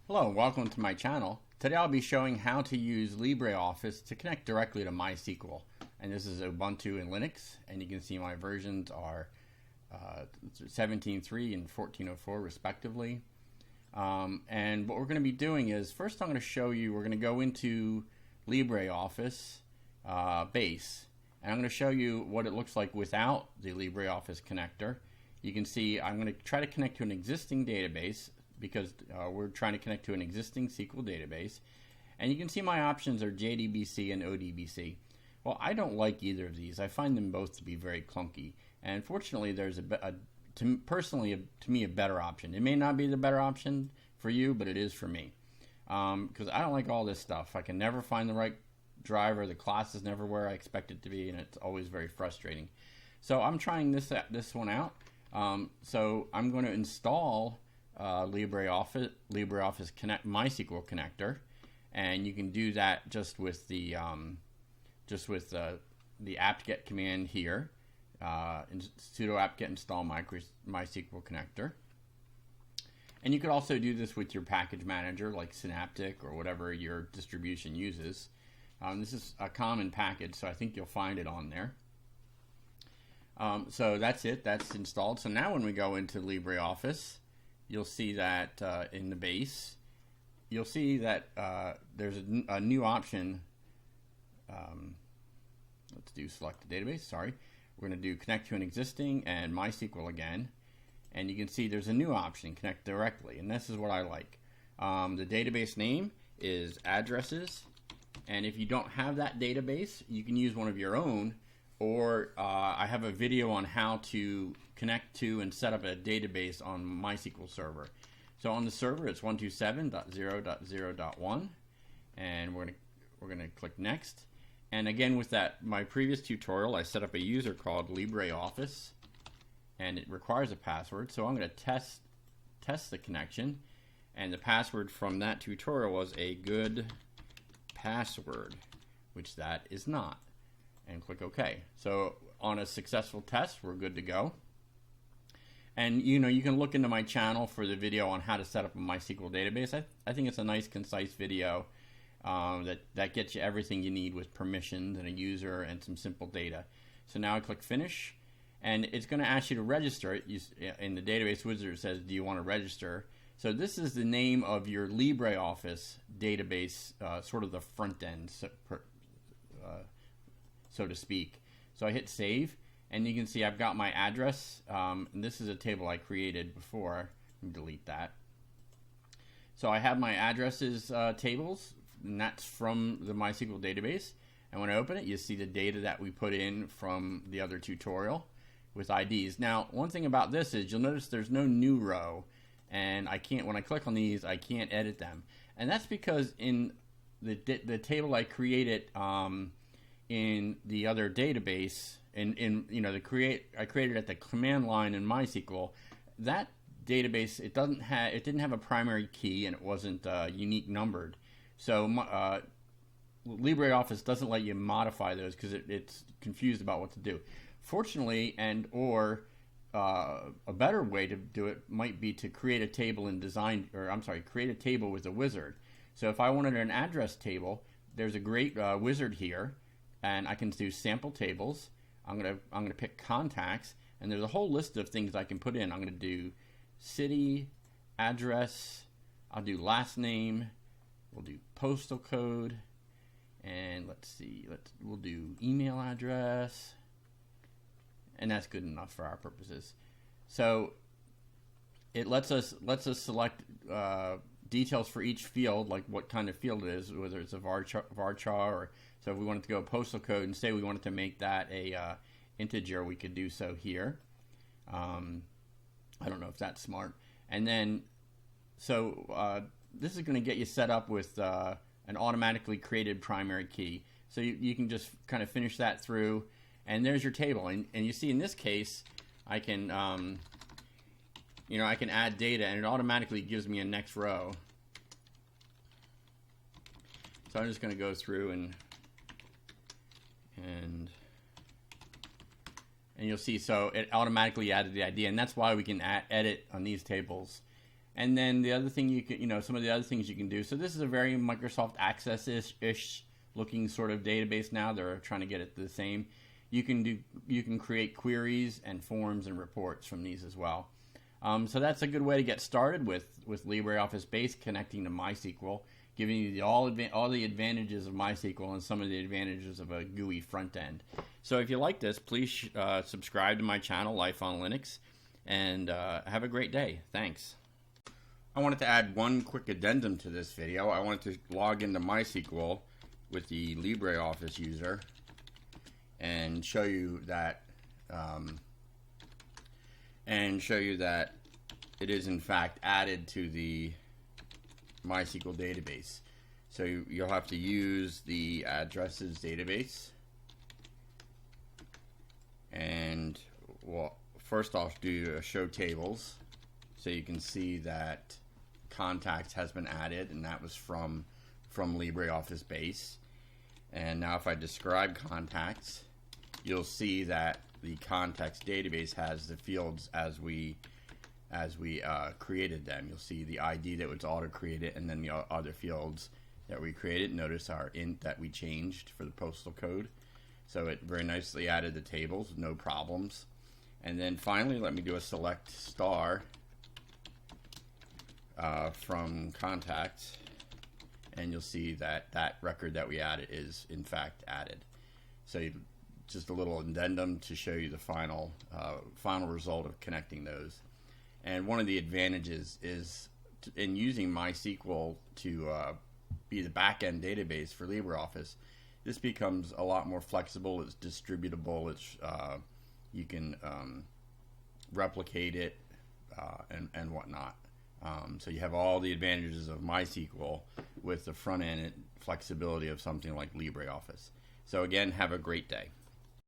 Hello and welcome to my channel. Today I'll be showing how to use LibreOffice to connect directly to MySQL. And this is Ubuntu and Linux, and you can see my versions are 17.3 and 14.04 respectively. And what we're going to be doing is, first I'm going to show you, we're going to go into LibreOffice Base. And I'm going to show you what it looks like without the LibreOffice connector. You can see I'm going to try to connect to an existing database, because we're trying to connect to an existing SQL database. And you can see my options are JDBC and ODBC. Well, I don't like either of these. I find them both to be very clunky. And fortunately, there's to me, a better option. It may not be the better option for you, but it is for me. Because I don't like all this stuff. I can never find the right driver. The class is never where I expect it to be, and it's always very frustrating. So I'm trying this one out. So I'm going to install LibreOffice MySQL connector, and you can do that just with the apt-get command here. Sudo apt-get install MySQL connector. And you could also do this with your package manager like Synaptic or whatever your distribution uses. This is a common package, so I think you'll find it on there. So that's it. That's installed. So now when we go into LibreOffice, you'll see that in the base, you'll see that there's a new option. Let's do select the database. Sorry. We're going to do connect to an existing and MySQL again. And you can see there's a new option, connect directly. And this is what I like. The database name is addresses. And if you don't have that database, you can use one of your own. Or I have a video on how to connect to and set up a database on MySQL server. So on the server, it's 127.0.0.1, and we're gonna click next. And again, with my previous tutorial, I set up a user called LibreOffice, and it requires a password. So I'm gonna test the connection, and the password from that tutorial was a good password, which that is not. And click OK. So on a successful test, we're good to go. And you can look into my channel for the video on how to set up a MySQL database. I think it's a nice, concise video that gets you everything you need with permissions and a user and some simple data. So now I click Finish, and it's going to ask you to register it. In the database wizard, it says, do you want to register? So this is the name of your LibreOffice database, sort of the front end, so to speak. So I hit save, and you can see I've got my address, and this is a table I created before. Let me delete that. So I have my addresses tables, and that's from the MySQL database. And when I open it, you see the data that we put in from the other tutorial with IDs. Now, one thing about this is you'll notice there's no new row, and when I click on these, I can't edit them. And that's because in the table I created in the other database, I created at the command line in MySQL, that database, it didn't have a primary key, and it wasn't unique numbered. So LibreOffice doesn't let you modify those because it's confused about what to do. Fortunately, a better way to do it might be to create a table create a table with a wizard. So if I wanted an address table, there's a great wizard here. And I can do sample tables. I'm gonna pick contacts, and there's a whole list of things I can put in. I'm gonna do city, address. I'll do last name. We'll do postal code, and let's see. We'll do email address, and that's good enough for our purposes. So it lets us select details for each field, like what kind of field it is, whether it's a varchar or. So if we wanted to go postal code and say we wanted to make that a integer, we could do so here. I don't know if that's smart. And then, this is going to get you set up with an automatically created primary key. So you can just kind of finish that through, and there's your table. And you see in this case, I can I can add data, and it automatically gives me a next row. So I'm just going to go through and you'll see, so it automatically added the ID, and that's why we can edit on these tables And then the other thing you can, some of the other things you can do. So this is a very Microsoft Access-ish looking sort of database now. They're trying to get it the same. You can create queries and forms and reports from these as well. So that's a good way to get started with Libre Office Base, connecting to MySQL, giving you all the advantages of MySQL and some of the advantages of a GUI front end. So if you like this, please subscribe to my channel, Life on Linux, and have a great day. Thanks. I wanted to add one quick addendum to this video. I wanted to log into MySQL with the LibreOffice user and show you that it is in fact added to the MySQL database. So you'll have to use the addresses database, and first off, do a show tables so you can see that contacts has been added, and that was from LibreOffice Base. And now if I describe contacts, you'll see that the contacts database has the fields as we created them. You'll see the ID that was auto-created, and then the other fields that we created. Notice our int that we changed for the postal code. So it very nicely added the tables, no problems. And then finally, let me do a select star from contacts, and you'll see that that record that we added is in fact added. So just a little addendum to show you the final result of connecting those. And one of the advantages is in using MySQL to be the backend database for LibreOffice, this becomes a lot more flexible. It's distributable. It's you can replicate it and whatnot. So you have all the advantages of MySQL with the front end flexibility of something like LibreOffice. So again, have a great day.